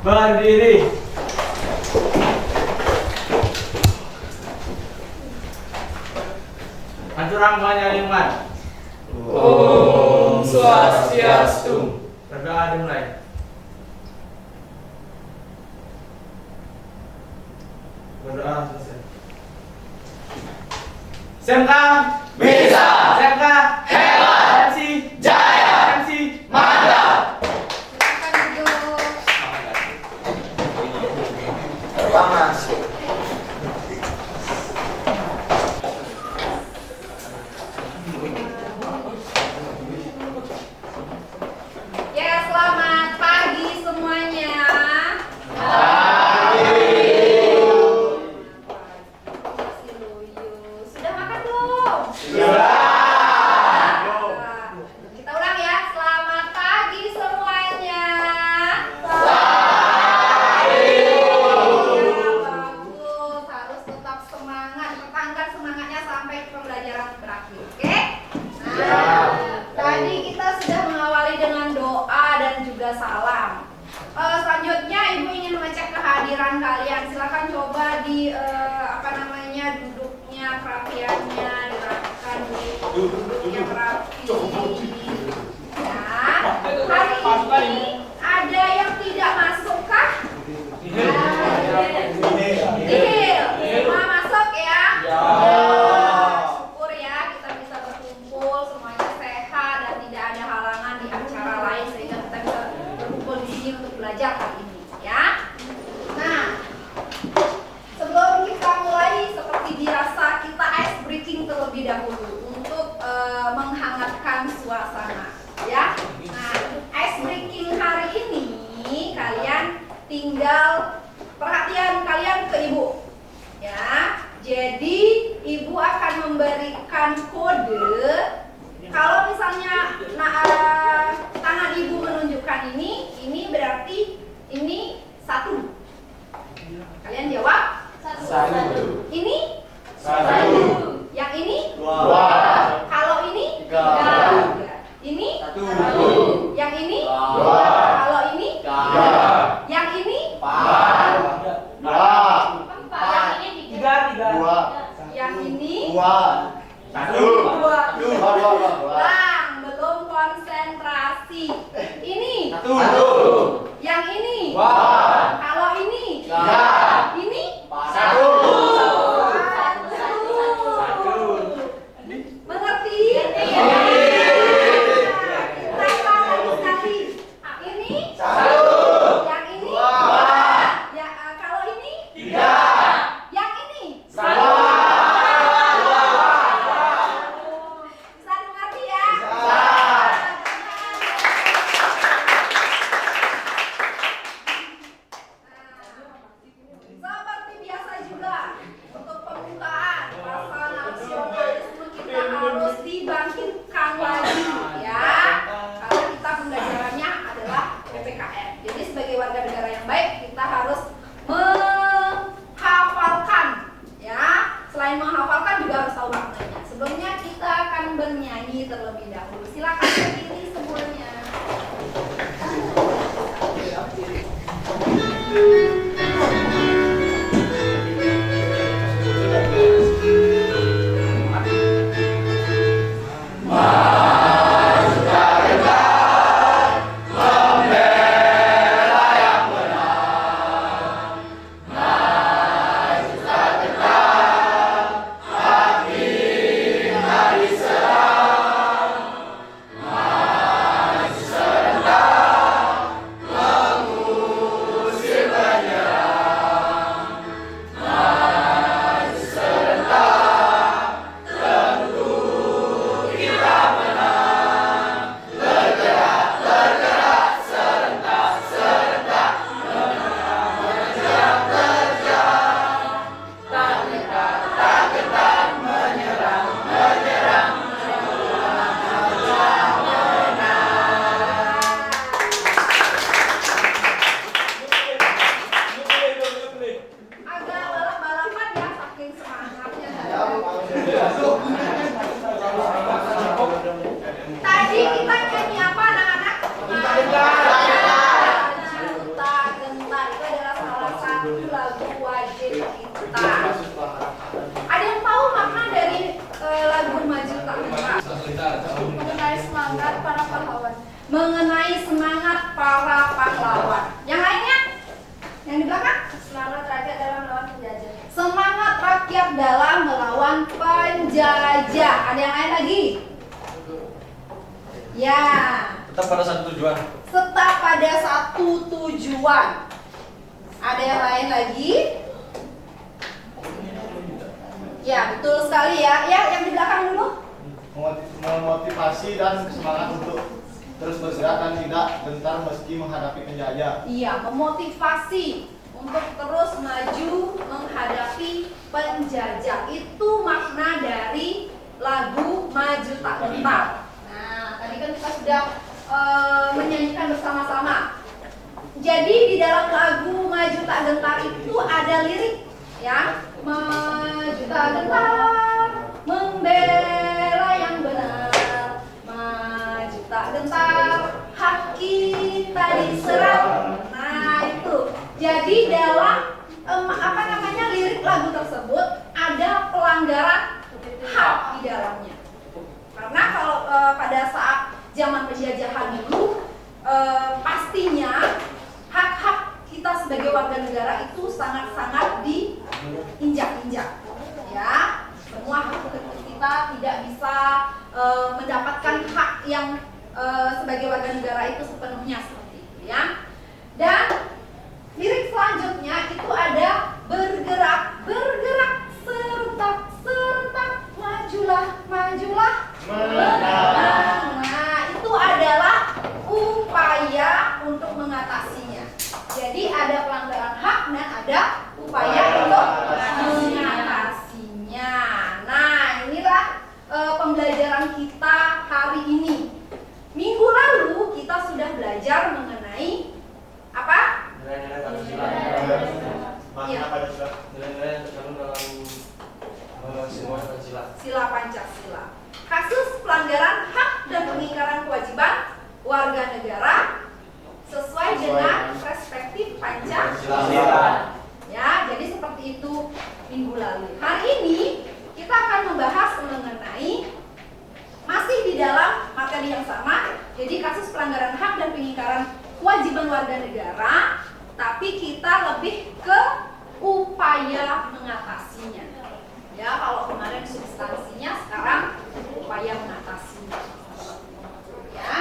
Berdiri. Aturang panjaringan. Om Swastiastu. Berdoa dimulai. Berdoa selesai. SMK Bisa. SMK Hebat. MC Jaya. MC Mantap. Silakan duduk. Panas. Ya, selamat pagi semuanya. Masih loyo. Sudah makan belum? Nah, kita ulang ya. Selamat pagi semuanya. Ya, bagus. Harus tetap semangat. Pertahankan semangatnya sampai pembelajaran berakhir. Oke? Nah, tadi kita sudah mengawali dengan doa dan juga salam. Selanjutnya ibu ingin mengecek kehadiran kalian. Silakan coba di duduknya, perapiannya dirapikan duduknya rapi. Nah, hari ini ada yang tidak masuk kah? Deal. Semua masuk ya? Syukur ya kita bisa berkumpul semuanya sehat dan tidak ada halangan di acara lain sehingga kita bisa berkumpul di sini untuk belajar hari ini ya. Nah, sebelum kita mulai seperti biasa kita ice breaking terlebih dahulu untuk menghangatkan suasana ya. Nah, ice breaking hari ini kalian tinggal perhatian kalian ke ibu ya. Jadi ibu akan memberikan kode. Kalau misalnya tangan ibu menunjukkan ini berarti ini 1. Kalian jawab? 1. Ini? 1. Yang ini? 2. Kalau ini? 3. Ini? 1. Yang ini? 2. Kalau ini? 3. Yang ini? 4. 2. 4. Yang ini? 3. Yang ini? 2. 1. 2. 2. Bang, belum konsentrasi. Ini? 1. Yang ini? 2. Kalau ini? 3. Ini? 1. Mengerti? Berapa lagi sekali? Ini? 1. Yang ini? 2. Ya, kalau ini? 3. Yang ini? 1. Bisa dimengerti ya? Bisa. mengenai semangat para pahlawan. Yang lainnya? Yang di belakang? Semangat rakyat dalam melawan penjajah. Semangat rakyat dalam melawan penjajah. Ada yang lain lagi? Ya. Tetap pada satu tujuan. Tetap pada satu tujuan. Ada yang lain lagi? Ya, betul sekali ya. Ya, yang di belakang dulu. Memotivasi dan semangat untuk terus bergerak dan tidak gentar meski menghadapi penjajah. Iya, memotivasi untuk terus maju menghadapi penjajah. Itu makna dari lagu Maju Tak Gentar. Nah, tadi kan kita sudah menyanyikan bersama-sama. Jadi di dalam lagu Maju Tak Gentar itu ada lirik, ya. Maju tak gentar, membela yang benar. Maju tak gentar, hak kita diserang. Nah itu. Jadi dalam lirik lagu tersebut ada pelanggaran hak di dalamnya. Karena kalau pada saat zaman penjajahan dulu, pastinya hak-hak kita sebagai warga negara itu sangat-sangat diinjak-injak, ya. Semua hak kita tidak bisa mendapatkan hak yang sebagai warga negara itu sepenuhnya seperti itu, ya. Dan lirik selanjutnya itu ada bergerak, bergerak, serentak, serentak, majulah, majulah, menang. Nah, itu adalah upaya untuk mengatasinya. Jadi ada pelanggaran hak dan ada upaya untuk mengatasinya. Nah, inilah pembelajaran kita hari ini. Minggu lalu kita sudah belajar mengenai apa? Nilai-nilai Pancasila. Iya. Makna Pancasila. Nilai-nilai yang terkandung dalam semua Pancasila. Sila Pancasila. Kasus pelanggaran hak dan pengingkaran kewajiban warga negara sesuai dengan perspektif Pancasila. Ya, jadi seperti itu minggu lalu. Hari ini kita akan membahas mengenai masih di dalam materi yang sama. Jadi kasus pelanggaran hak dan pengingkaran kewajiban warga negara, tapi kita lebih ke upaya mengatasinya. Ya, kalau kemarin substansinya, sekarang upaya mengatasinya. Ya.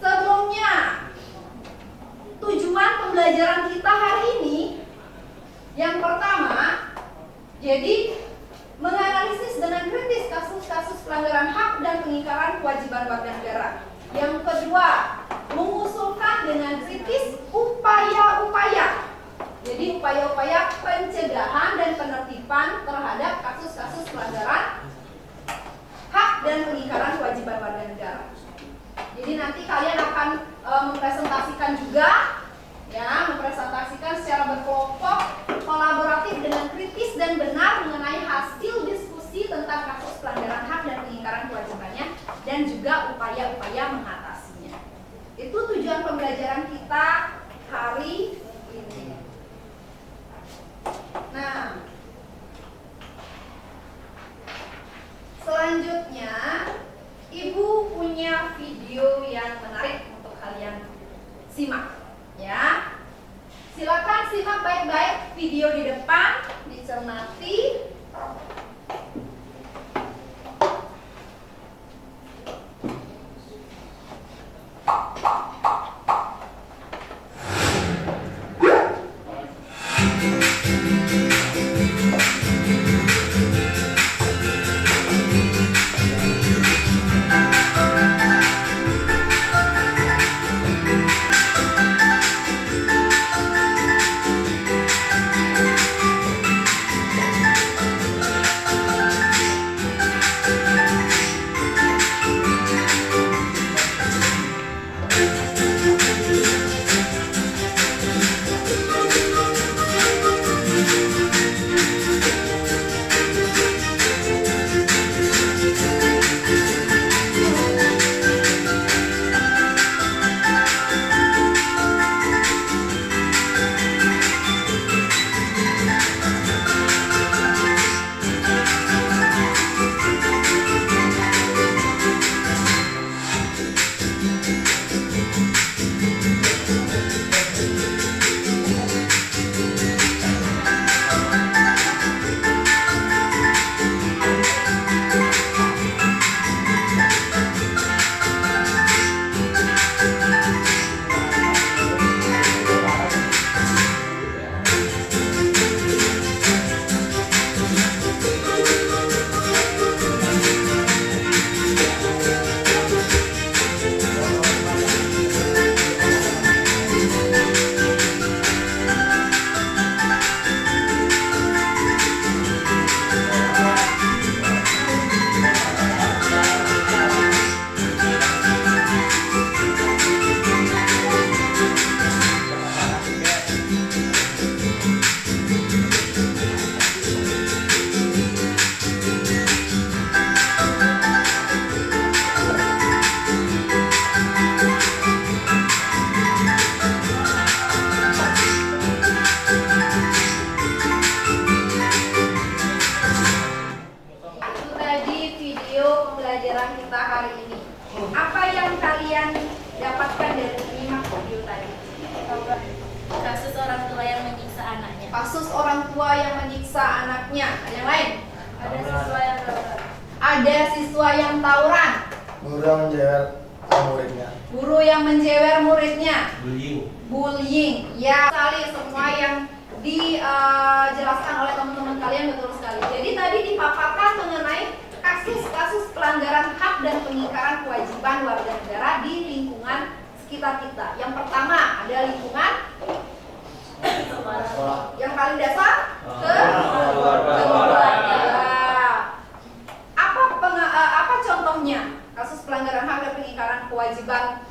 Sebelumnya, tujuan pembelajaran kita hari ini yang pertama, jadi menganalisis dengan kritis kasus-kasus pelanggaran hak dan pengingkaran kewajiban warga negara. Yang kedua, mengusulkan dengan kritis upaya-upaya. Jadi upaya-upaya pencegahan dan penertiban terhadap kasus-kasus pelanggaran hak dan pengingkaran kewajiban warga negara. Jadi nanti kalian akan mempresentasikan juga, ya, mempresentasikan secara berkelompok, kolaboratif dengan kritis dan benar mengenai hasil diskusi tentang kasus pelanggaran hak dan pengingkaran kewajibannya dan juga upaya-upaya mengatasinya. Itu tujuan pembelajaran kita hari ini. Nah, selanjutnya Ibu punya video yang menarik untuk kalian simak, ya. Silakan simak baik-baik video di depan, dicermati. pembelajaran kita hari ini. Apa yang kalian dapatkan dari menyimak video tadi? Kasus orang tua yang menyiksa anaknya. Kasus orang tua yang menyiksa anaknya. Ada yang lain? Ada siswa yang tawuran. Ada siswa yang tawuran. Guru yang menjewer muridnya. Guru yang menjewer muridnya. Bullying. Ya, sekali semua yang dijelaskan oleh teman-teman kalian betul sekali. Jadi tadi dipaparkan mengenai kasus-kasus pelanggaran hak dan pengingkaran kewajiban warga negara di lingkungan sekitar kita. Yang pertama ada lingkungan yang paling dasar keluarga. Apa contohnya kasus pelanggaran hak dan pengingkaran kewajiban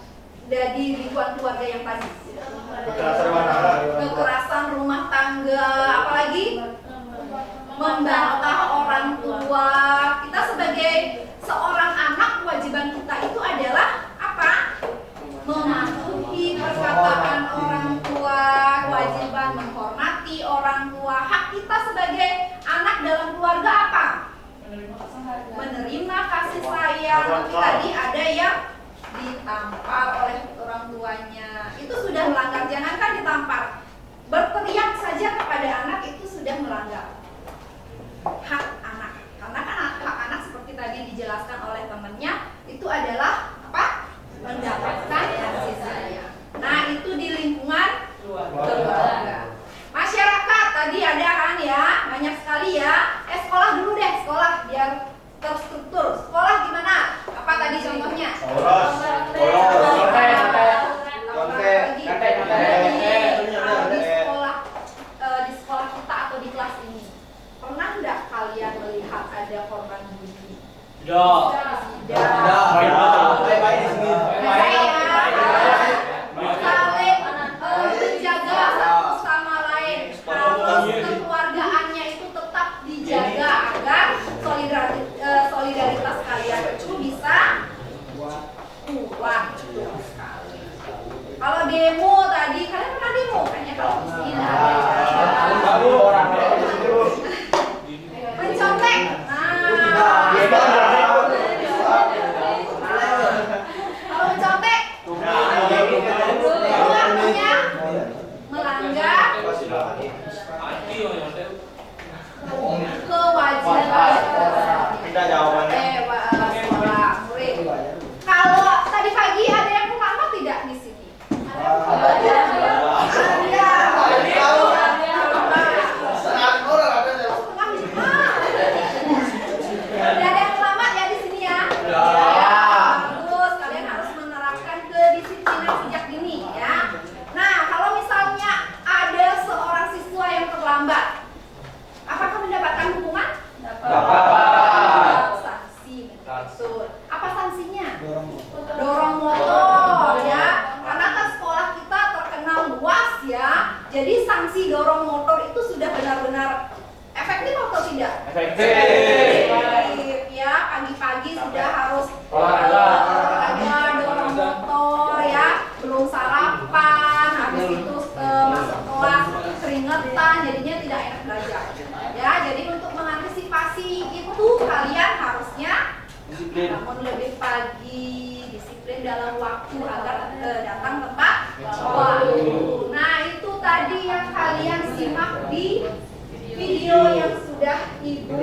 di lingkungan keluarga yang tadi? Kekerasan rumah tangga, apalagi membantah orang tua. Kita sebagai seorang anak, kewajiban kita itu adalah apa? Mematuhi perkataan orang tua, kewajiban menghormati orang tua. Hak kita sebagai anak dalam keluarga apa? Menerima kasih sayang. Tapi tadi ada yang ditampar oleh orang tuanya. Itu sudah melanggar. Jangankan ditampar, berteriak saja kepada anak itu sudah melanggar hak anak. Karena kan hak anak seperti tadi dijelaskan oleh temannya itu adalah apa? Mendapatkan kasih sayang. Nah, itu di lingkungan keluarga. Masyarakat tadi ada kan ya, banyak sekali ya. Sekolah dulu deh, sekolah biar terstruktur. Sekolah gimana? Apa tadi contohnya? Di sekolah kita atau di kelas ini, pernah nggak kalian melihat ada korban bullying? Saling menjaga satu sama lain. Harus kekeluargaannya itu tetap dijaga agar solidaritas kalian itu bisa kuat. Kalau demo tadi, kalian pernah demo? Kayaknya kalau di sini mencontek. Kalau mencontek, itu artinya melanggar kewajiban sekolah murid. Kalau tadi pagi ada yang terlambat tidak di sini? Ada yang selamat ya di sini ya? Bagus, kalian harus menerapkan kedisiplinan sejak dini ya. Nah, kalau misalnya ada seorang siswa yang terlambat, apakah mendapatkan hukuman? Dapat. Sanksi. Betul. Apa sanksinya? Dorong motor ya. Karena kan sekolah kita terkenal luas ya. Jadi sanksi dorong motor itu sudah benar-benar efektif atau tidak? Efektif ya, pagi-pagi sudah harus olahraga, dorong motor ya, belum sarapan, habis itu masuk kelas keringetan, jadinya tidak enak belajar. Ya, jadi untuk mengantisipasi itu kalian harusnya bangun lebih pagi, disiplin dalam waktu agar datang tepat waktu. Nah, itu tadi yang kalian simak di video yang sudah Ibu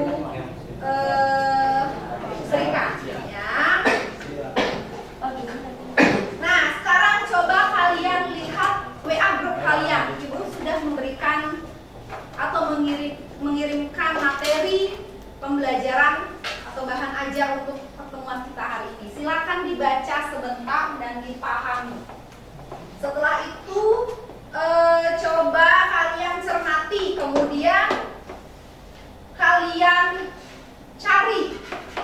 berikan ya. Nah, sekarang coba kalian lihat WA grup kalian. Ibu sudah memberikan atau mengirimkan materi pembelajaran atau bahan ajar untuk pertemuan kita hari ini. Silakan dibaca sebentar dan dipahami. Setelah itu coba kalian cermati, kemudian kalian cari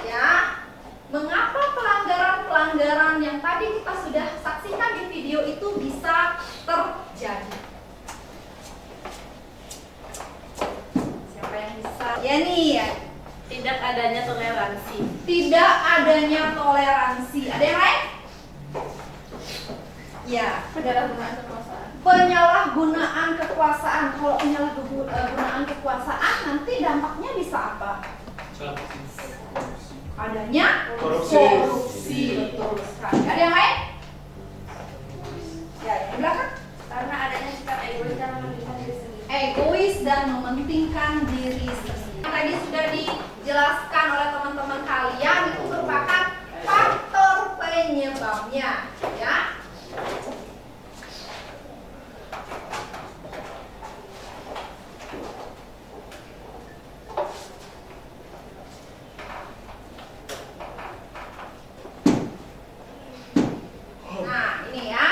ya, mengapa pelanggaran-pelanggaran yang tadi kita sudah saksikan di video itu bisa terjadi. Siapa yang bisa? Ya nih ya. Tidak adanya toleransi. Tidak adanya toleransi. Ada yang lain? Ya. Penyalahgunaan kekuasaan. Penyalahgunaan kekuasaan. Kalau penyalahgunaan kekuasaan nanti dampaknya bisa apa? adanya Korupsi. betul sekali. Ada yang lain? Ya, yang belakang. Karena adanya sikap egois dan mementingkan diri sendiri. Egois dan mementingkan diri sendiri. Tadi sudah dijelaskan oleh teman-teman kalian, itu merupakan faktor penyebabnya, ya. Nah, ini ya.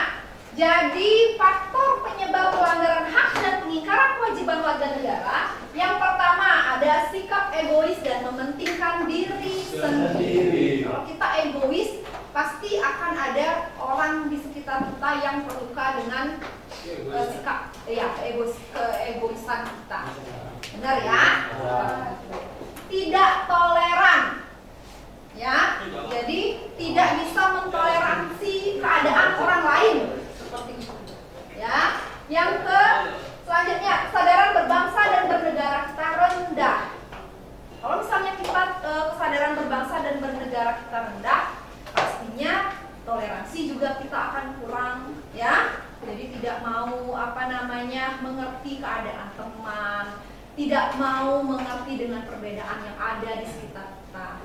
Jadi faktor penyebab pelanggaran hak dan pengingkaran kewajiban warga negara, yang pertama ada sikap egois dan mementingkan diri sendiri. Kalau kita egois, pasti akan ada orang di sekitar kita yang terluka dengan sikap keegoisan kita. Benar ya? Tidak toleran. Ya, jadi tidak bisa mentoleransi keadaan orang lain seperti itu. Ya, yang selanjutnya kesadaran berbangsa dan bernegara kita rendah. Kalau misalnya kita kesadaran berbangsa dan bernegara kita rendah, pastinya toleransi juga kita akan kurang, ya. Jadi tidak mau mengerti keadaan teman, tidak mau mengerti dengan perbedaan yang ada di sekitar kita.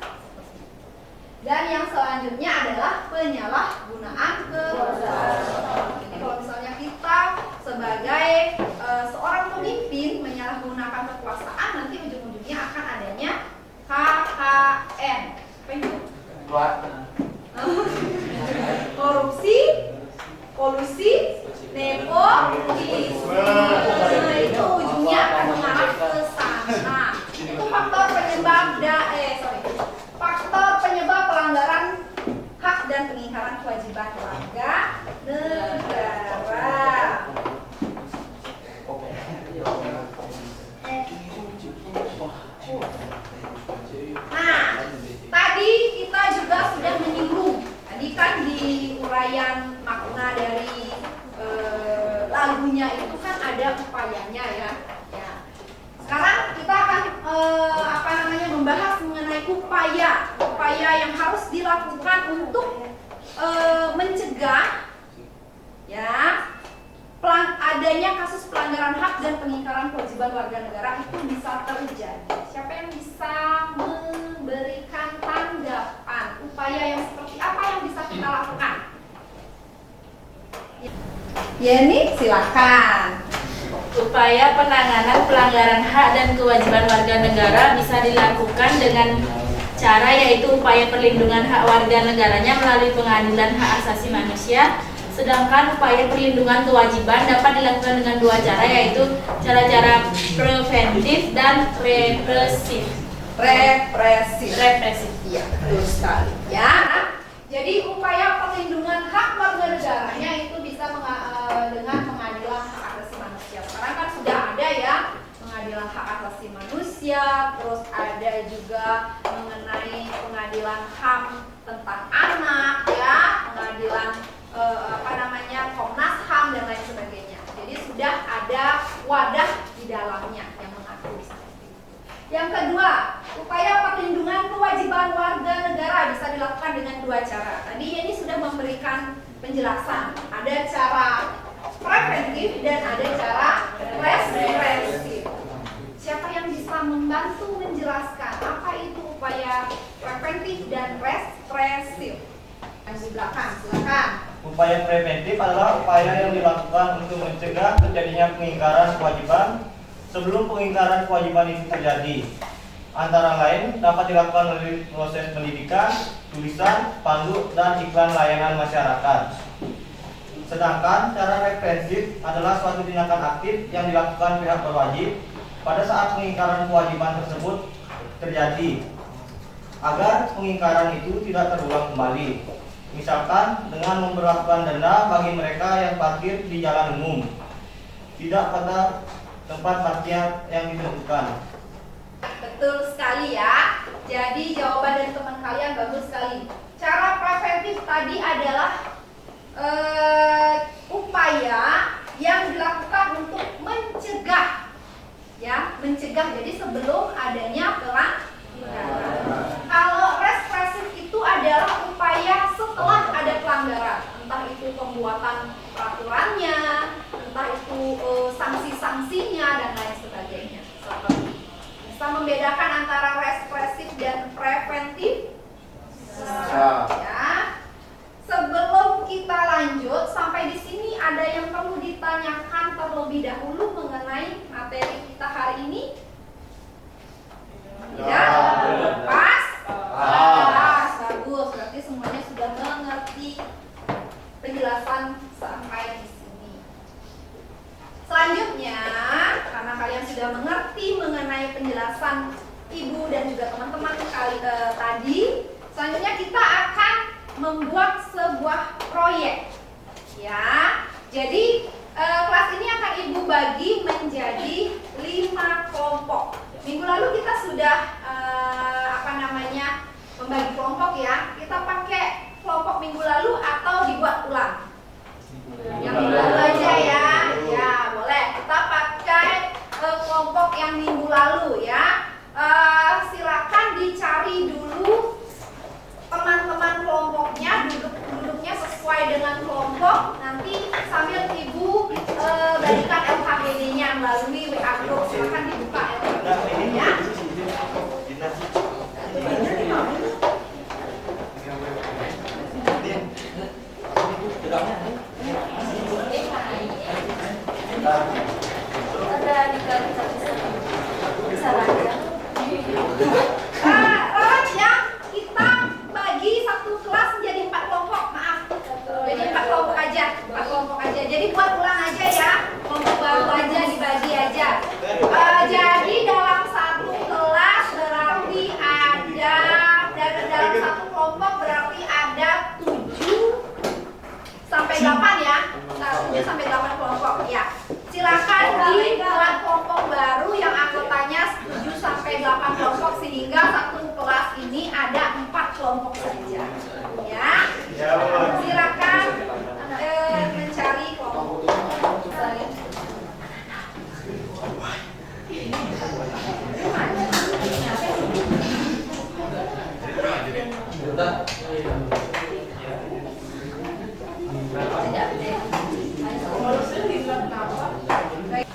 Dan yang selanjutnya adalah penyalahgunaan kekuasaan. Jadi kalau misalnya kita sebagai seorang pemimpin menyalahgunakan kekuasaan, nanti ujung-ujungnya akan adanya KKN. Apa itu? Korupsi, kolusi, nepotisme. Itu ujungnya akan mengarah ke sana. Itu faktor penyebab faktor penyebab pelanggaran hak dan pengingkaran kewajiban warga negara. Nah, tadi kita juga sudah menyinggung. Tadi kan di uraian makna dari lagunya itu kan ada upayanya, ya. Sekarang kita akan membahas mengenai upaya yang harus dilakukan untuk mencegah, ya, adanya kasus pelanggaran hak dan pengingkaran kewajiban warga negara itu bisa terjadi. Siapa yang bisa memberikan tanggapan upaya yang seperti apa yang bisa kita lakukan? Yeni, silakan. Upaya penanganan pelanggaran hak dan kewajiban warga negara bisa dilakukan dengan cara yaitu upaya perlindungan hak warga negaranya melalui pengadilan hak asasi manusia. Sedangkan upaya perlindungan kewajiban dapat dilakukan dengan dua cara, yaitu cara-cara preventif dan represif. Represif. Iya, betul sekali. Ya. Jadi upaya perlindungan hak warga negaranya itu bisa dengan pengadilan hak asasi manusia. Sekarang kan sudah ada, ya, pengadilan hak asasi manusia, terus ada juga mengenai pengadilan HAM tentang anak, ya, pengadilan Komnas HAM dan lain sebagainya. Jadi sudah ada wadah di dalamnya yang mengatur seperti itu. Yang kedua, upaya perlindungan kewajiban warga negara bisa dilakukan dengan dua cara. Tadi ini sudah memberikan penjelasan. Ada cara preventif dan ada cara represif. Siapa yang bisa membantu menjelaskan apa itu upaya preventif dan represif? Yang di belakang, silakan. Upaya preventif adalah upaya yang dilakukan untuk mencegah terjadinya pengingkaran kewajiban sebelum pengingkaran kewajiban itu terjadi. Antara lain dapat dilakukan melalui proses pendidikan, tulisan, spanduk, dan iklan layanan masyarakat. Sedangkan cara represif adalah suatu tindakan aktif yang dilakukan pihak berwajib pada saat pengingkaran kewajiban tersebut terjadi, agar pengingkaran itu tidak terulang kembali. Misalkan dengan memberlakukan denda bagi mereka yang parkir di jalan umum, tidak pada tempat parkir yang ditentukan. Betul sekali, ya. Jadi jawaban dari teman kalian bagus sekali. Cara preventif tadi adalah upaya yang dilakukan untuk mencegah, ya, mencegah. Jadi sebelum adanya pelanggaran. Kalau represif membedakan antara represif dan preventif? Ya. Sebelum kita lanjut sampai di sini ada yang perlu ditanyakan terlebih dahulu mengenai materi kita hari ini? Ya, pas? Pas, bagus. Berarti semuanya sudah mengerti penjelasan sampai di sini. Selanjutnya, karena kalian sudah mengerti mengenai penjelasan ibu dan juga teman-teman tadi, selanjutnya kita akan membuat sebuah proyek. Ya, jadi kelas ini akan ibu bagi menjadi 5 kelompok. Minggu lalu kita sudah membagi kelompok ya. Kita pakai kelompok minggu lalu atau dibuat ulang? Yang minggu lalu aja ya. Ya, boleh. Kita pakai kelompok yang minggu lalu ya. Silakan dicari dulu teman-teman kelompoknya, duduknya sesuai dengan kelompok. Nanti sambil ibu berikan LKPD-nya melalui WA group. Silakan dibuka LKPD-nya. Kita bagi satu kelas menjadi 4 kelompok. Maaf, jadi 4 kelompok aja. 4 kelompok aja. Jadi buat ulang aja ya. Kelompok baru aja dibagi aja. Jadi dalam satu kelas berarti ada dalam satu kelompok berarti ada 7 sampai 8 ya. 7 sampai 8 kelompok ya. Silakan dibuat kelompok baru yang anggotanya 7 sampai 8 kelompok sehingga satu kelas ini ada 4 kelompok saja. Ya. Silakan mencari kelompok.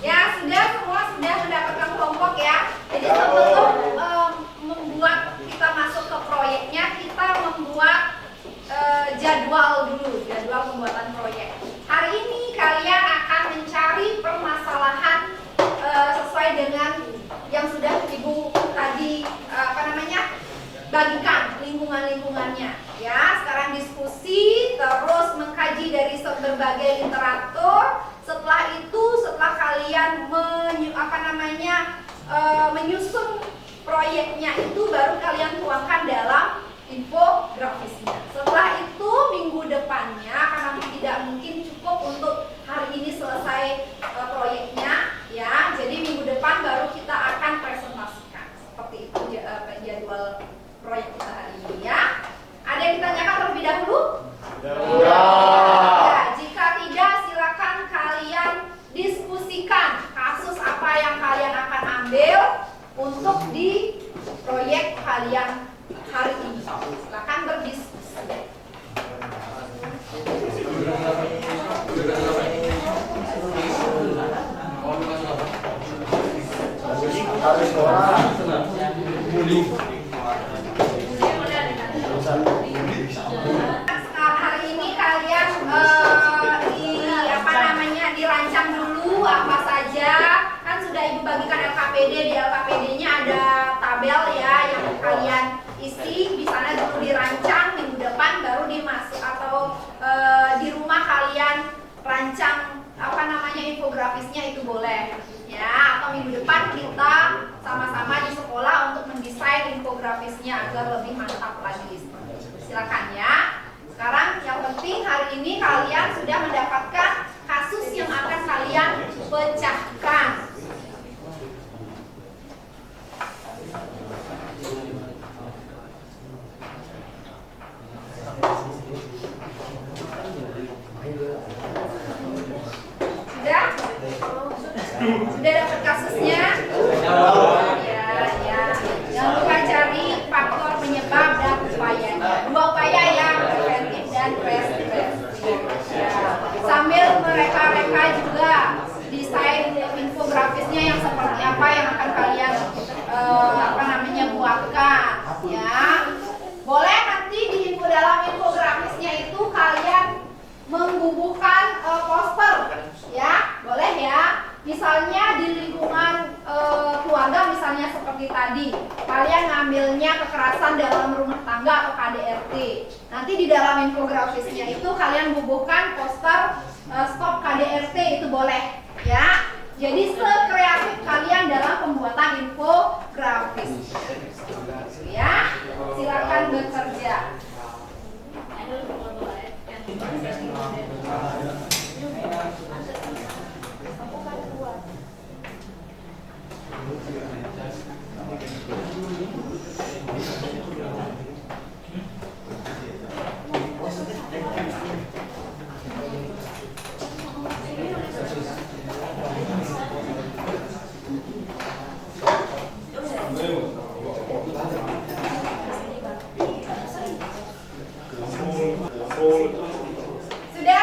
Ya, semua sudah mendapatkan kelompok ya. Jadi sebelum membuat kita masuk ke proyeknya, kita membuat jadwal dulu, jadwal pembuatan proyek. Hari ini kalian akan mencari permasalahan sesuai dengan yang sudah ibu tadi bagikan lingkungannya ya. Sekarang diskusi terus mengkaji dari berbagai literatur. Setelah itu, setelah kalian menyusun proyeknya itu, baru kalian tuangkan dalam infografisnya. Setelah itu minggu depannya, karena tidak mungkin cukup untuk hari ini selesai proyeknya ya, jadi minggu depan baru kita akan presentasikan. Seperti itu jadwal proyek kita hari ini ya. Ada yang ditanyakan terlebih dahulu? Ya, jika tidak silakan kalian diskusikan kasus apa yang kalian akan ambil untuk di proyek kalian hari ini. Silakan berdiskusi. Hari ini kalian dirancang dulu apa saja. Kan sudah ibu bagikan LKPD, di LKPD-nya ada tabel ya yang kalian isi. Di sana dulu dirancang, minggu depan baru dimasuk atau di rumah kalian rancang infografisnya itu boleh ya, atau minggu depan kita sama-sama di sekolah untuk mendesain infografisnya agar lebih mantap lagi. Silakan ya. Sekarang yang penting hari ini kalian sudah mendapatkan kasus yang akan kalian pecahkan. Sudah dapat kasusnya? Ya. Jangan lupa cari faktor penyebab dan upayanya. 2 upaya ya, preventif dan represif. Ya. Sambil mereka juga desain infografisnya yang seperti apa yang akan kalian misalnya di lingkungan keluarga, misalnya seperti tadi, kalian ngambilnya kekerasan dalam rumah tangga atau KDRT. Nanti di dalam infografisnya itu kalian bubuhkan poster stop KDRT, itu boleh ya. Jadi sekreatif kalian dalam pembuatan infografis. Ya, silakan bekerja.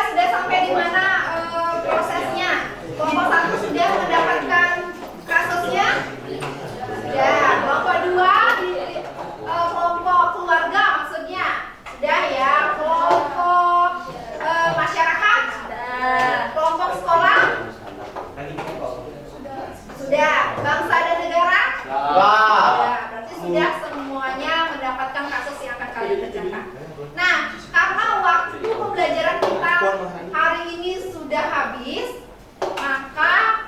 Sudah sampai di mana prosesnya? Kelompok 1 sudah mendapatkan kasusnya? Sudah. Kelompok 2 di kelompok keluarga maksudnya? Sudah ya. Kelompok masyarakat? Kelompok sekolah? Sudah. Bangsa dan negara? Sudah. Berarti sudah semuanya mendapatkan kasus yang akan kalian kerjakan. Nah, karena waktu pembelajaran kita hari ini sudah habis, maka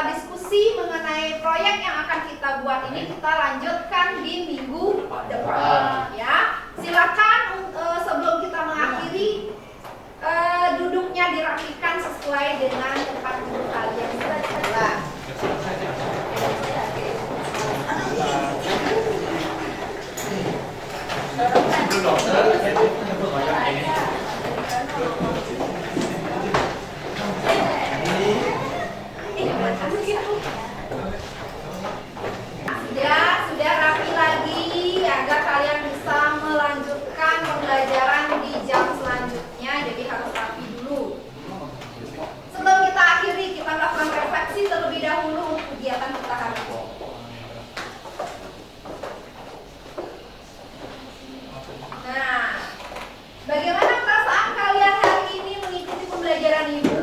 diskusi mengenai proyek yang akan kita buat ini kita lanjutkan di minggu depan ya. Silakan sebelum kita mengakhiri duduknya dirapikan sesuai dengan tempat duduk kalian semula. Sudah rapi lagi agar kalian bisa melanjutkan pembelajaran di jam selanjutnya. Jadi harus rapi dulu. Sebelum kita akhiri, kita lakukan refleksi terlebih dahulu untuk kegiatan kita hari ini. Nah, bagaimana perasaan kalian hari ini mengikuti pembelajaran Ibu?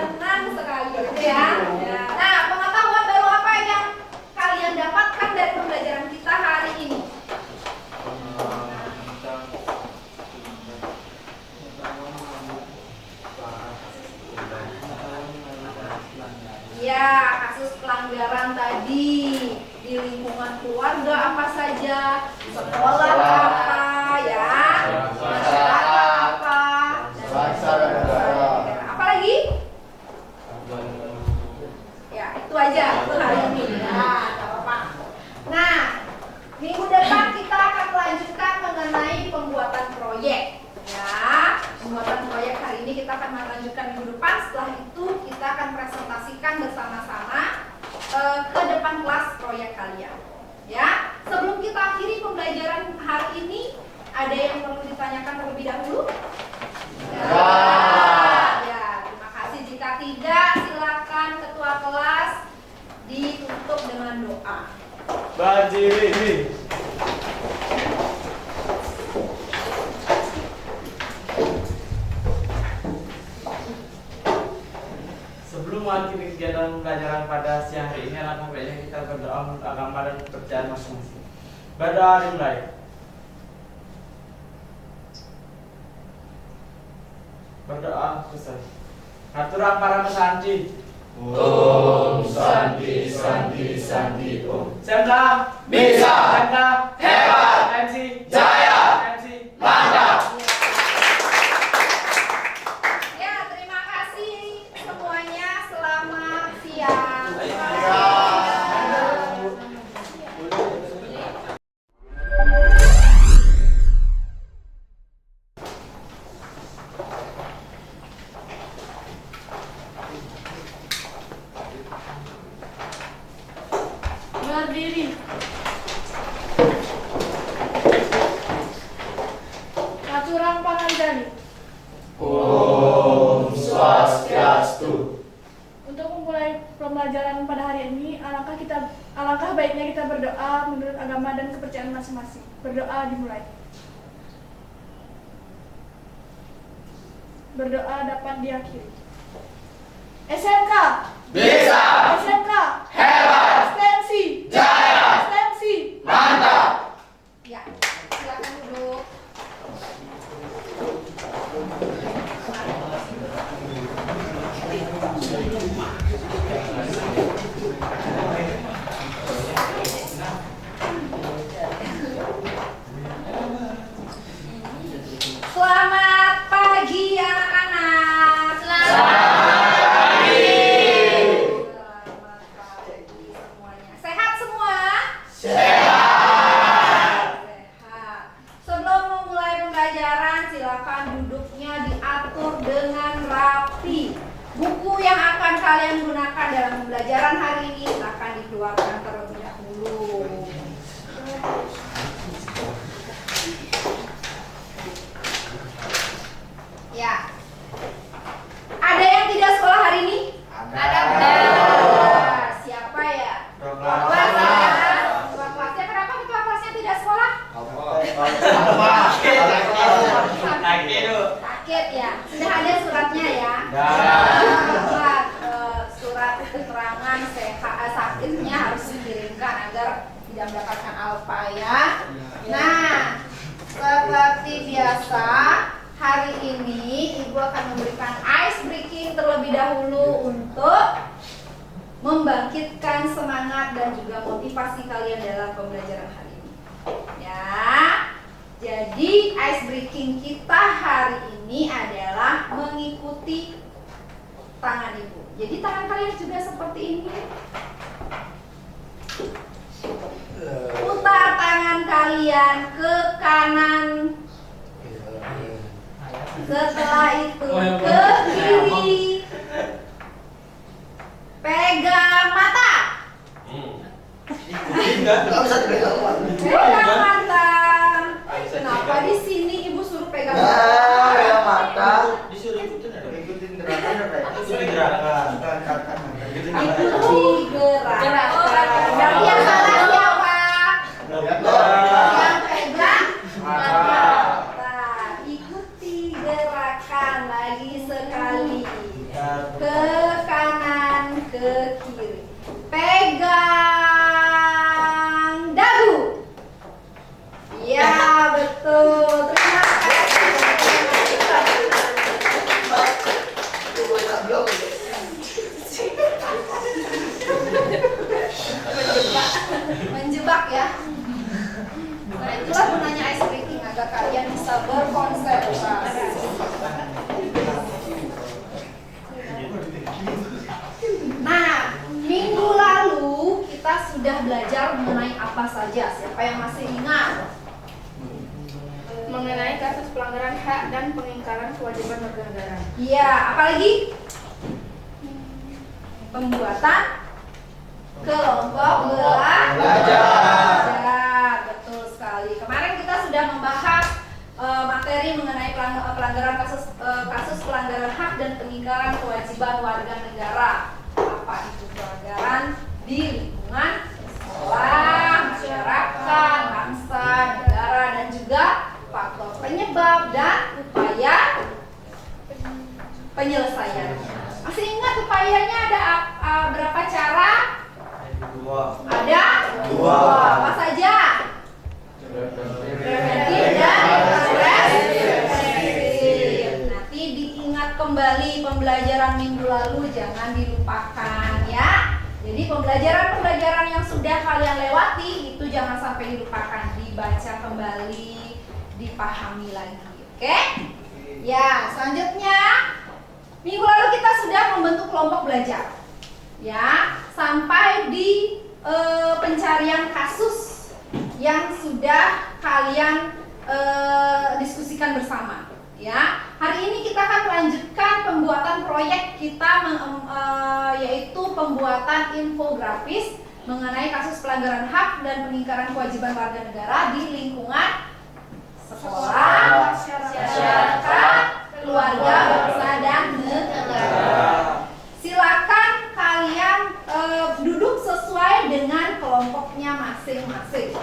Senang sekali ya. Nah, pengetahuan baru apa yang kalian dapatkan dari pembelajaran kita hari ini? Ya, kasus pelanggaran tadi di lingkungan keluarga apa saja, sekolah apa ya, masyarakat apa, Bangsa dan negara. apa lagi? Ya, itu aja untuk hari ini. Nah, gak apa-apa. Nah, minggu depan kita akan melanjutkan mengenai pembuatan proyek. Ya, pembuatan proyek hari ini kita akan melanjutkan minggu depan. Setelah itu kita akan presentasikan bersama-sama ke depan kelas proyek kalian. Ya, sebelum kita akhiri pembelajaran hari ini, ada yang perlu ditanyakan terlebih dahulu? Ya, terima kasih. Jika tidak, silakan ketua kelas ditutup dengan doa. Berdiri. Sebelum mengakhiri kegiatan pembelajaran pada siang hari ini, alangkah baiknya kita berdoa menurut agama dan kepercayaan masing-masing. Berdoa dimulai. Berdoa selesai. Aturan para pesanti. Om Santi Santi Santi Om. Semda Bisa. Semda Hebat. MC Jaya. MC Mantap. Ya, terima kasih semuanya. Selamat siang. Berdiri. Aturan Pangandaran. Om Swastiastu. Untuk memulai pembelajaran pada hari ini, alangkah baiknya kita berdoa menurut agama dan kepercayaan masing-masing. Berdoa dimulai. Berdoa dapat diakhiri. SMK. Bisa. SMK. Hebat. Ekstensi. Jaya. Ekstensi. Mantap. Ya, silakan duduk. Selamat pagi anak-anak. Selamat pagi semuanya. Sehat semua? Sehat. Sebelum memulai pembelajaran, silakan duduknya diatur dengan rapi. Buku yang akan kalian gunakan dalam pembelajaran hari ini akan dikeluarkan terlebih dahulu. Ya. Ada yang tidak sekolah hari ini? Ada. Siapa ya? Ketua kelas ya. Ketua kelasnya. Kenapa ketua kelasnya tidak sekolah? Sakit ya. Sudah ada suratnya ya? Buat surat keterangan sakitnya harus dikirimkan agar tidak mendapatkan alfa ya. Nah, seperti biasa, hari ini Ibu akan memberikan ice breaking terlebih dahulu untuk membangkitkan semangat dan juga motivasi kalian dalam pembelajaran hari ini. Ya. Jadi ice breaking kita hari ini adalah mengikuti tangan Ibu. Jadi tangan kalian juga seperti ini. Putar tangan kalian ke kanan. Setelah itu ke kiri. Pegang mata. Pegang mata. Kenapa di sini Ibu suruh pegang mata? Disuruh ikutin gerakan apa ya? Ikutin gerakan. Ikuti gerakan. Berarti yang salah siapa? Yang pegang mata. Ikuti gerakan lagi sekali. Ke kanan, ke kiri. Pegang dagu. Ya, betul. Terima menjebak ya. Nah, itulah gunanya ice breaking agar kalian bisa berkonsentrasi. Nah, minggu lalu kita sudah belajar mengenai apa saja. Siapa yang masih ingat? Mengenai kasus pelanggaran hak dan pengingkaran kewajiban warga negara. Iya, apalagi? Pembuatan kelompok belajar. Betul sekali. Kemarin kita sudah membahas materi mengenai pelanggaran kasus pelanggaran hak dan pengingkaran kewajiban warga negara. Apa itu pelanggaran di lingkungan sekolah, masyarakat, bangsa, negara, dan juga faktor penyebab dan upaya penyelesaian. Masih ingat upayanya ada berapa cara? Ada dua. Apa saja? Preventif dan represif. Nanti diingat kembali pembelajaran minggu lalu, jangan dilupakan ya. Jadi pembelajaran yang sudah kalian lewati itu jangan sampai dilupakan, dibaca kembali, dipahami lagi. Oke? Ya, selanjutnya minggu lalu kita sudah membentuk kelompok belajar. Ya, sampai di pencarian kasus yang sudah kalian diskusikan bersama. Ya, hari ini kita akan melanjutkan pembuatan proyek kita yaitu pembuatan infografis mengenai kasus pelanggaran hak dan pengingkaran kewajiban warga negara di lingkungan sekolah, masyarakat, keluarga, bangsa, dan negara. Silakan kalian duduk sesuai dengan kelompoknya masing-masing.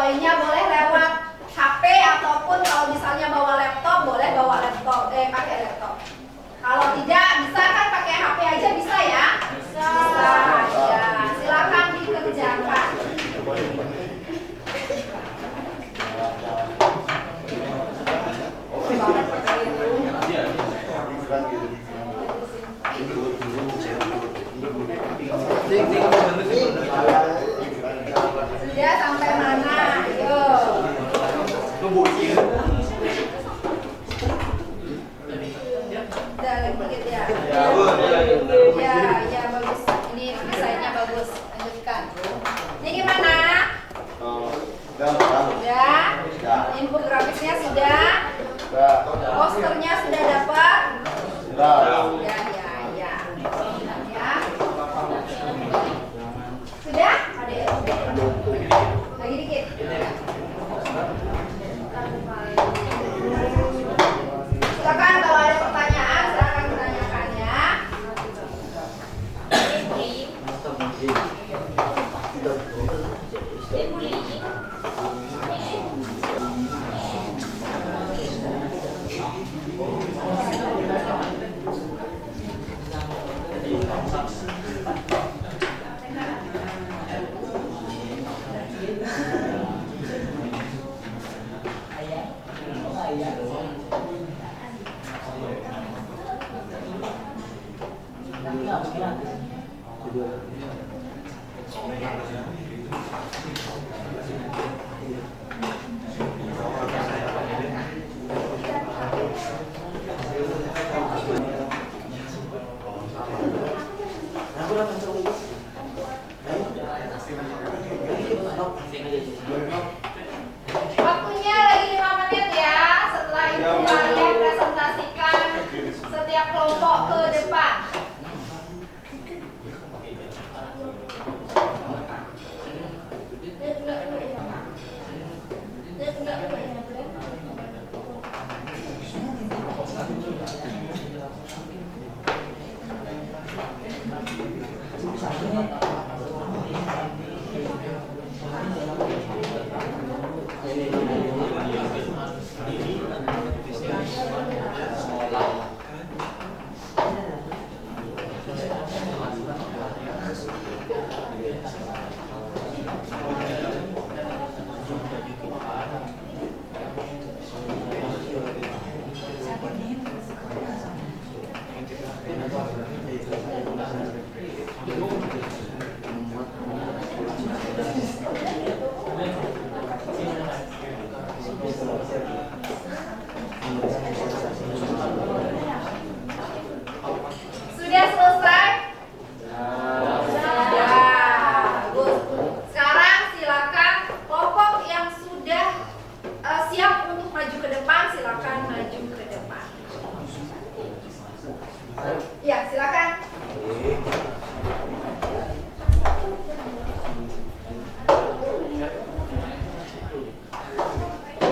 poinnya boleh lewat HP ataupun kalau misalnya bawa laptop boleh bawa laptop, pakai laptop. Kalau tidak bisa kan pakai HP aja bisa ya? Bisa. Ya, silakan dikerjakan. Sudah sampai mana? Ayo. Udah lagi dikit ya. Ya, bagus. Ini desainnya bagus. Lanjutkan. Ini gimana? Sudah. Infografisnya sudah. Posternya sudah dapat. Ya. Sudah? Ada lagi dikit. Silakan kalau ada pertanyaan silakan menanyakan ya. Waktunya lagi 5 menit ya. Setelah itu kalian presentasikan setiap kelompok ke depan. Sudah selesai? Bagus. Sekarang silakan kelompok yang sudah siap untuk maju ke depan, silakan maju ke depan. Ya, silakan.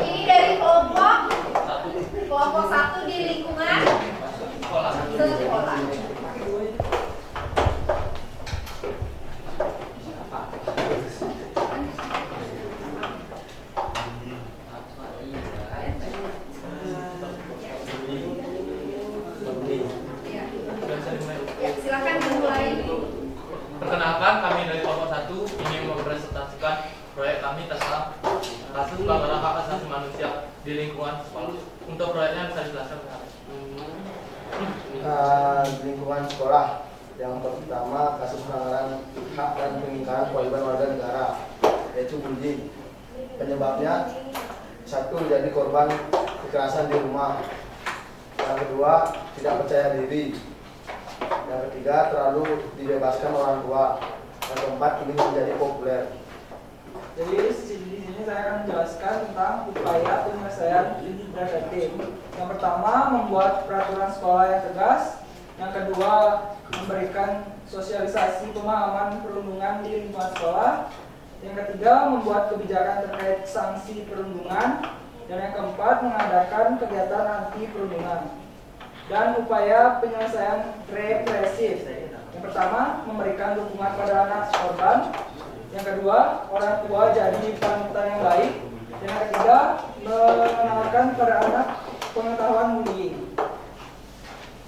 Ini dari kelompok 1 di lingkungan sekolah. Ya, silakan dimulai. Perkenalkan, kami dari kelompok 1 ingin mempresentasikan proyek kami tentang kasus pelanggaran hak asasi manusia di lingkungan sekolah. Untuk proyeknya bisa dijelaskan, Pak? Lingkungan sekolah. Yang pertama, kasus pelanggaran hak dan pengingkaran kewajiban warga negara, yaitu bullying. Penyebabnya, 1, jadi korban kekerasan di rumah. Yang kedua, tidak percaya diri. Yang ketiga, terlalu dibebaskan orang tua. Yang keempat, ingin menjadi populer. Jadi di sini saya akan menjelaskan tentang upaya penyelesaian preventif. Yang pertama, membuat peraturan sekolah yang tegas. Yang kedua, memberikan sosialisasi pemahaman perlindungan di lingkungan sekolah. Yang ketiga, membuat kebijakan terkait sanksi perlindungan. Dan yang keempat, mengadakan kegiatan anti perlindungan. Dan upaya penyelesaian represif. Yang pertama, memberikan dukungan pada anak korban. Yang kedua, orang tua jadi panutan yang baik. Yang ketiga, mengenalkan pada anak pengetahuan bullying.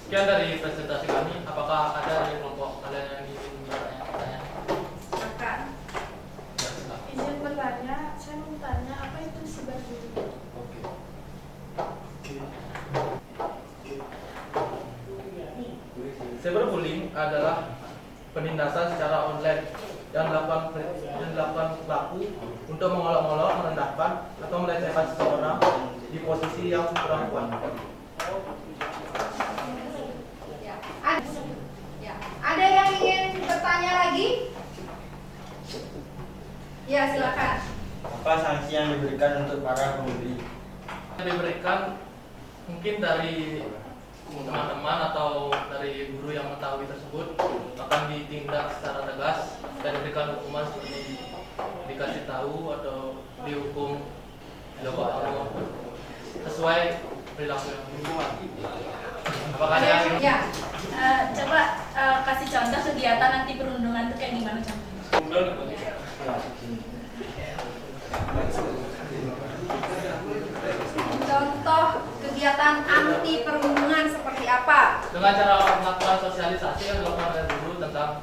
Sekian dari presentasi kami. Apakah ada dari kelompok kalian yang ingin bertanya? Silakan. Izin bertanya, saya mau tanya apa itu cyberbullying? Cyberbullying adalah penindasan secara online yang dilakukan pelaku untuk mengolok-olok, merendahkan, atau melecehkan seseorang di posisi yang kurang kuat. Ya. Ada yang ingin bertanya lagi? Ya, silakan. Apa sanksi yang diberikan untuk para pembuli? Diberikan mungkin dari teman-teman atau dari guru yang mengetahui tersebut akan ditindak secara tegas dan diberikan hukuman seperti dikasih tahu atau dihukum sesuai perilaku yang dibuat. Apakah ada yang Ya. Coba kasih contoh kegiatan anti perundungan itu kayak gimana contohnya? Contoh kegiatan anti perundungan seperti apa? dengan cara melakukan sosialisasi yang dilakukan oleh guru tentang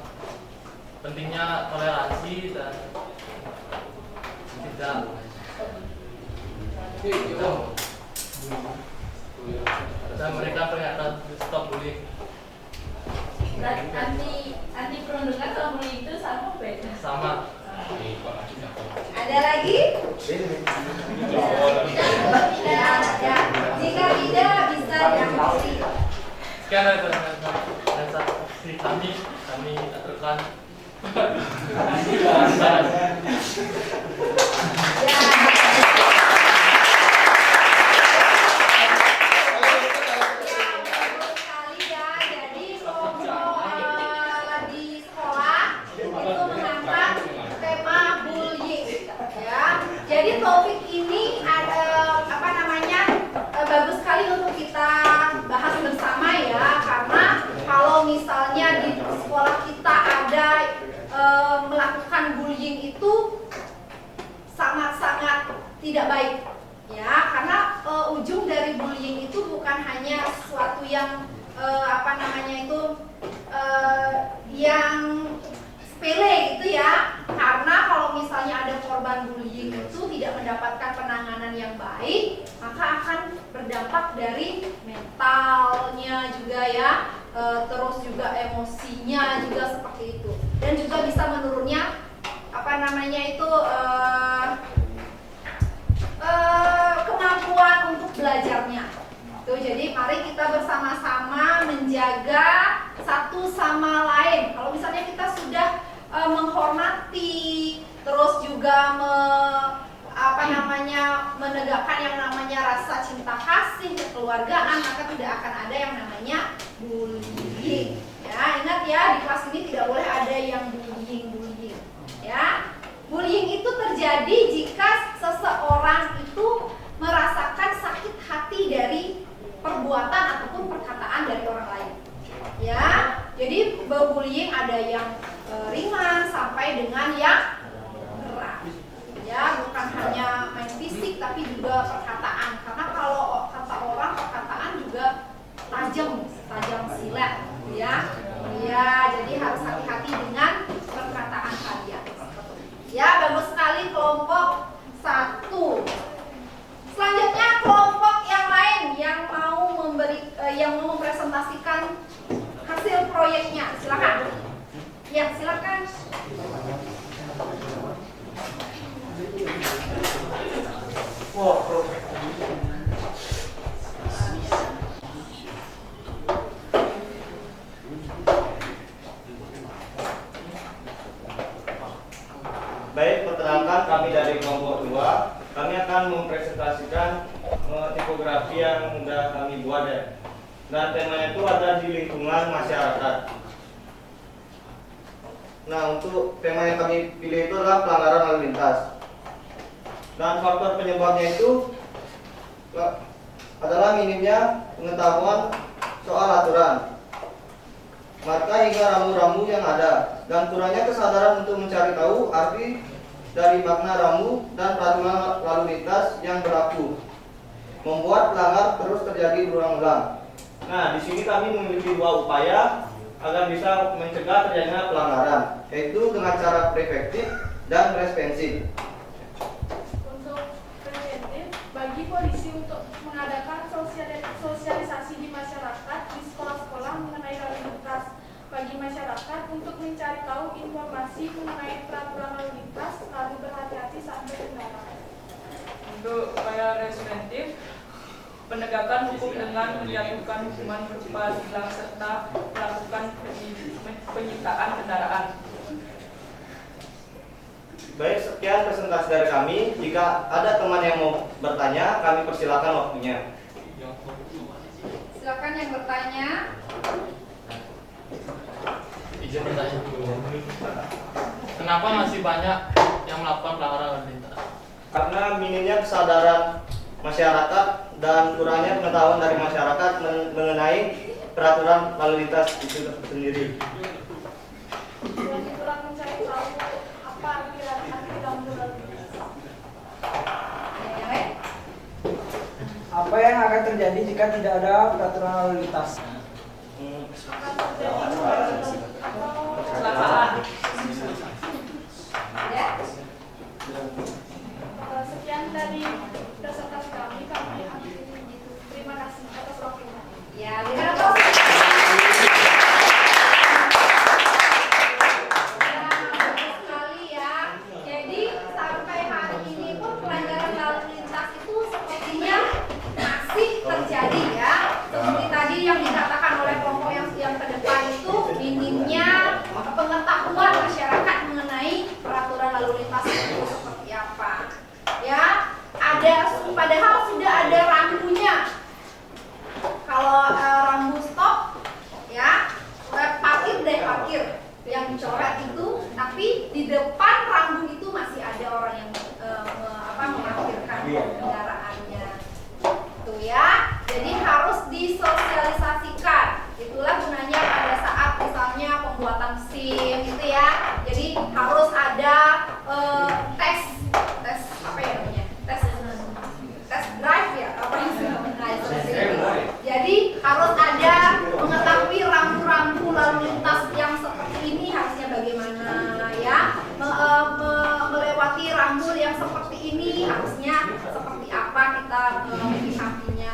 pentingnya toleransi dan tidak dan mereka kelihatan stop bullying. Dan anti perundungan sama bullying itu sama beda? Sama. Ada lagi? Ya. Jika tidak bisa diakhiri. Sekian dari presentasi kami aturkan. Jadi topik ini ada bagus sekali untuk kita bahas bersama ya, karena kalau misalnya di sekolah kita ada melakukan bullying itu sangat-sangat tidak baik ya, karena ujung dari bullying itu bukan hanya sesuatu yang yang sepele gitu ya, karena kalau misalnya ada korban bullying itu tidak mendapatkan penanganan yang baik, maka akan berdampak dari mentalnya juga ya, terus juga emosinya juga seperti itu, dan juga bisa menurunnya kemampuan untuk belajarnya. Tuh, jadi mari kita bersama-sama menjaga satu sama lain. Kalau misalnya kita sudah menghormati, terus juga menegakkan yang namanya rasa cinta kasih kekeluargaan, maka tidak akan ada yang namanya bullying. Ya, ingat ya, di kelas ini tidak boleh ada yang bullying. Ya, bullying itu terjadi jika seseorang itu merasakan sakit hati dari perbuatan ataupun perkataan dari orang lain. Ya, jadi bullying ada yang ringan sampai dengan yang berat. Ya, bukan hanya main fisik tapi juga perkataan. Karena kalau kata orang, perkataan juga tajam silet, ya. Ya, jadi harus hati-hati dengan perkataan kalian. Ya, bagus sekali kelompok 1. Selanjutnya kelompok yang lain yang mau mempresentasikan hasil proyeknya, silakan. Ya, silakan. Baik, perkenalkan kami dari kelompok 2. Kami akan mempresentasikan tipografi yang sudah kami buat ya. Dan temanya itu ada di lingkungan masyarakat. Nah, untuk tema yang kami pilih itu adalah pelanggaran lalu lintas. Dan faktor penyebabnya itu adalah minimnya pengetahuan soal aturan. marka hingga rambu-rambu yang ada, dan kurangnya kesadaran untuk mencari tahu arti dari makna rambu dan peraturan lalu lintas yang berlaku, membuat pelanggar terus terjadi berulang-ulang. Nah, di sini kami memiliki dua upaya agar bisa mencegah terjadinya pelanggaran, yaitu dengan cara preventif dan respensif. Untuk preventif, bagi polisi untuk mengadakan sosialisasi di masyarakat di sekolah-sekolah mengenai lalu lintas bagi masyarakat untuk mencari tahu informasi mengenai peraturan lalu lintas, lalu berhati-hati saat berkendara. Untuk upaya restoratif, penegakan hukum dengan menjatuhkan hukuman berupa tilang serta melakukan penyitaan kendaraan. Baik, sekian presentasi dari kami. Jika ada teman yang mau bertanya, kami persilakan waktunya. Silakan yang bertanya. Izin bertanya. Kenapa masih banyak yang melakukan pelanggaran lalu lintas? Karena minimnya kesadaran masyarakat dan kurangnya pengetahuan dari masyarakat mengenai peraturan lalu lintas itu sendiri. Dan kurang mencari tahu apa arti rambu lalu lintas. Yang lain? Apa yang akan terjadi jika tidak ada peraturan lalu lintas? Akan terjadi Kecelakaan. Ya. Sekian dari presentasi kami akhiri. Terima kasih atas waktunya. Ya, gimana bos? Bagus sekali ya. Jadi sampai hari ini pun pelanggaran lalu lintas itu sepertinya masih terjadi ya. Seperti tadi yang dikatakan oleh kelompok yang ke depan itu minimnya pengetahuan masyarakat mengenai peraturan lalu lintas itu seperti apa. Ya, padahal sudah ada rambunya. Kalau rambu stop, ya, parkir yang dicoret itu, tapi di depan rambu itu masih ada orang yang memarkirkan kendaraannya, tuh ya. Jadi harus disosialisasikan. Itulah gunanya pada saat misalnya pembuatan SIM, gitu ya. Jadi harus ada tes apa ya namanya? Tes drive ya, apa yang jadi harus ada mengetahui rambu-rambu lalu lintas yang seperti ini harusnya bagaimana ya, melewati rambu yang seperti ini harusnya seperti apa kita menyikapinya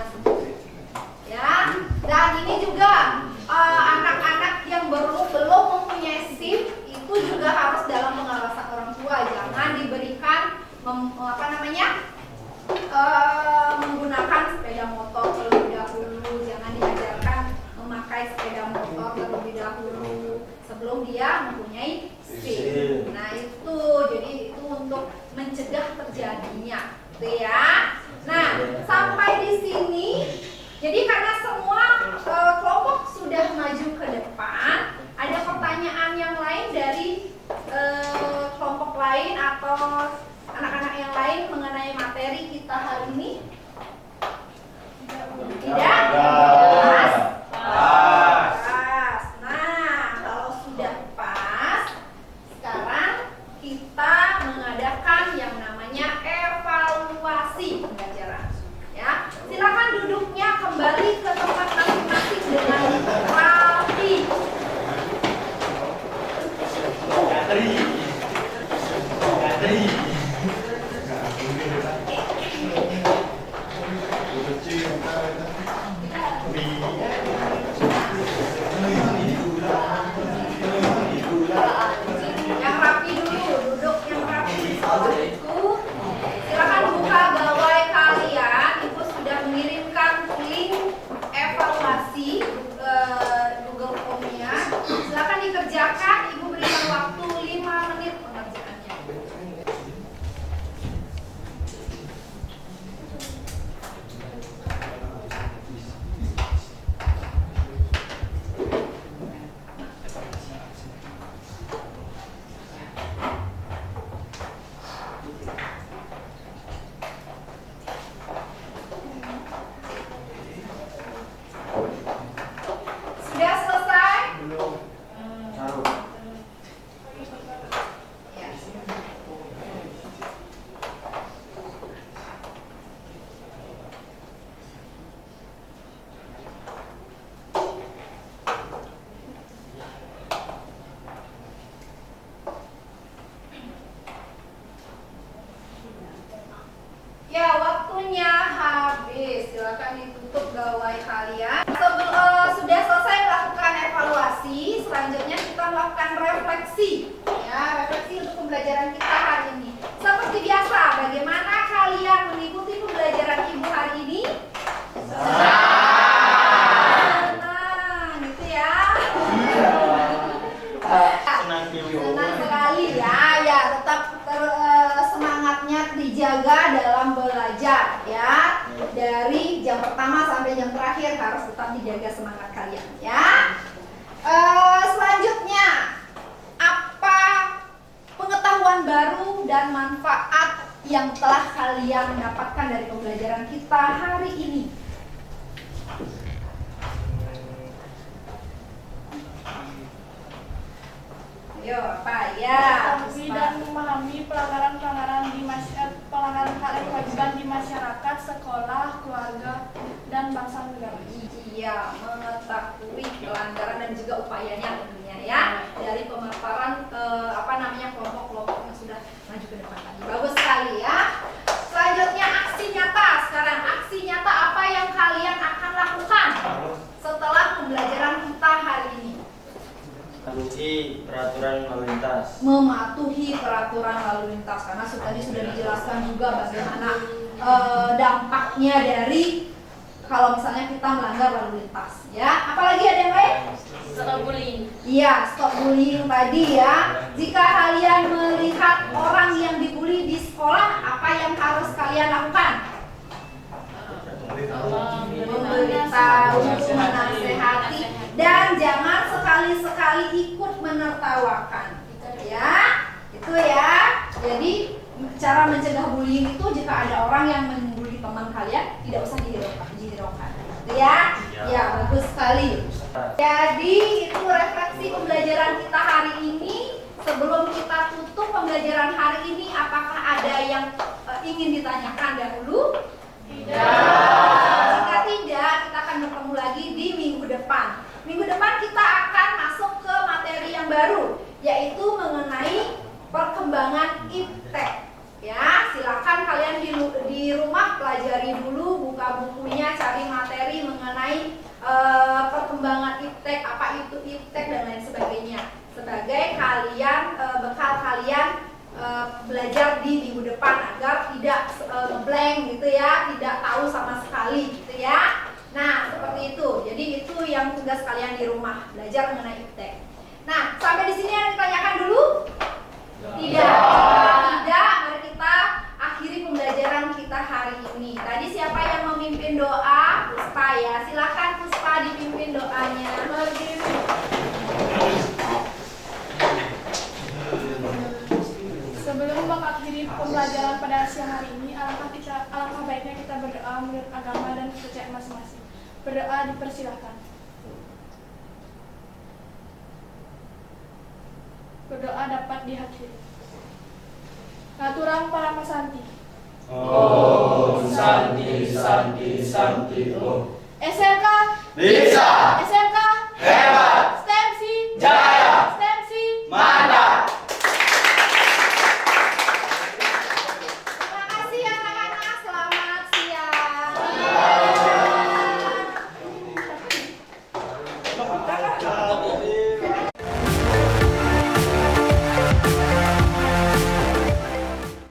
ya. Dan ini juga anak-anak yang belum mempunyai SIM itu juga harus dalam pengawasan orang tua, jangan diberikan menggunakan sepeda motor terlebih dahulu, jangan diajarkan memakai sepeda motor terlebih dahulu sebelum dia mempunyai SIM. Nah itu, jadi itu untuk mencegah terjadinya, gitu ya. Nah sampai di sini, jadi karena semua kelompok sudah maju ke depan, ada pertanyaan yang lain dari kelompok lain atau anak-anak yang lain mengenai materi kita hari ini? Tidak? Pas? Pas. Nah, kalau sudah pas, sekarang kita mengadakan yang namanya evaluasi pembelajaran. Ya, silakan duduknya kembali ke tempat masing-masing dengan rapi. Yang rapi dulu, duduk yang rapi di sekolahku. Silakan buka gawai kalian. Ibu sudah mengirimkan link evaluasi ke Google Form-nya. Silakan dikerjakan. Ibu berikan waktu 5 menit pengerjaannya. waktunya habis. Silakan ditutup gawai kalian. Sudah selesai melakukan evaluasi, selanjutnya kita melakukan refleksi. Ya, refleksi untuk pembelajaran kita hari ini. Seperti biasa, bagaimana kalian mengikuti pembelajaran Ibu hari ini? Senang, gitu ya. Senang Senang sekali ya, ya tetap semangatnya dijaga dalam belajar ya. Dari jam pertama sampai jam terakhir harus tetap dijaga semangat kalian ya. Selanjutnya, apa pengetahuan baru dan manfaat yang telah kalian dapatkan dari pembelajaran kita hari ini? Ayo, apa ya? Mengetahui dan memahami pelanggaran-pelanggaran pelanggaran hak dan kewajiban di masyarakat, sekolah, keluarga, dan bangsa negara. Iya, mengetahui pelanggaran dan juga upayanya tentunya ya, dari pemaparan kelompok-kelompok yang sudah maju ke depan tadi. Bagus sekali ya. Selanjutnya aksi nyata. Sekarang aksi nyata apa yang kalian akan lakukan setelah pembelajaran kita hari ini? Mematuhi peraturan lalu lintas. Mematuhi peraturan lalu lintas, karena tadi sudah dijelaskan juga bagaimana dampaknya dari kalau misalnya kita melanggar lalu lintas ya. Apalagi ada yang lain? Stop bullying. Iya, stop bullying tadi ya. Jika kalian melihat orang yang dibully di sekolah, apa yang harus kalian lakukan? Memberitahu, menasehati, dan jangan sekali-sekali ikut menertawakan ya. Itu ya. Jadi cara mencegah bullying itu, jika ada orang yang membuli teman kalian, tidak usah dihiraukan. Itu ya. Ya, bagus sekali. Jadi itu refleksi pembelajaran kita hari ini. Sebelum kita tutup pembelajaran hari ini, apakah ada yang ingin ditanyakan dahulu? Jika tidak, kita akan bertemu lagi di minggu depan. Minggu depan kita akan masuk ke materi yang baru, yaitu mengenai perkembangan iptek. Ya, silakan kalian di rumah pelajari dulu, buka bukunya, cari materi mengenai perkembangan iptek, apa itu iptek dan lain sebagainya. Sebagai kalian bekal kalian belajar di minggu depan agar tidak blank gitu ya, tidak tahu sama sekali gitu ya. Nah, seperti itu. Jadi itu yang tugas kalian di rumah, belajar mengenai iptek. Nah, sampai di sini yang ditanyakan dulu? Tidak. Tidak, mari kita akhiri pembelajaran kita hari ini. Tadi siapa yang memimpin doa? Puspa ya. Silakan Puspa dipimpin doanya. Sebelum mengakhiri pembelajaran pada siang hari ini, alangkah baiknya kita berdoa menurut agama dan kepercayaan masing-masing. Berdoa dipersilahkan. Berdoa dapat dihadiri. Ngaturang para masanti. Om Santi Santi Santi Om. SMK Bisa. SMK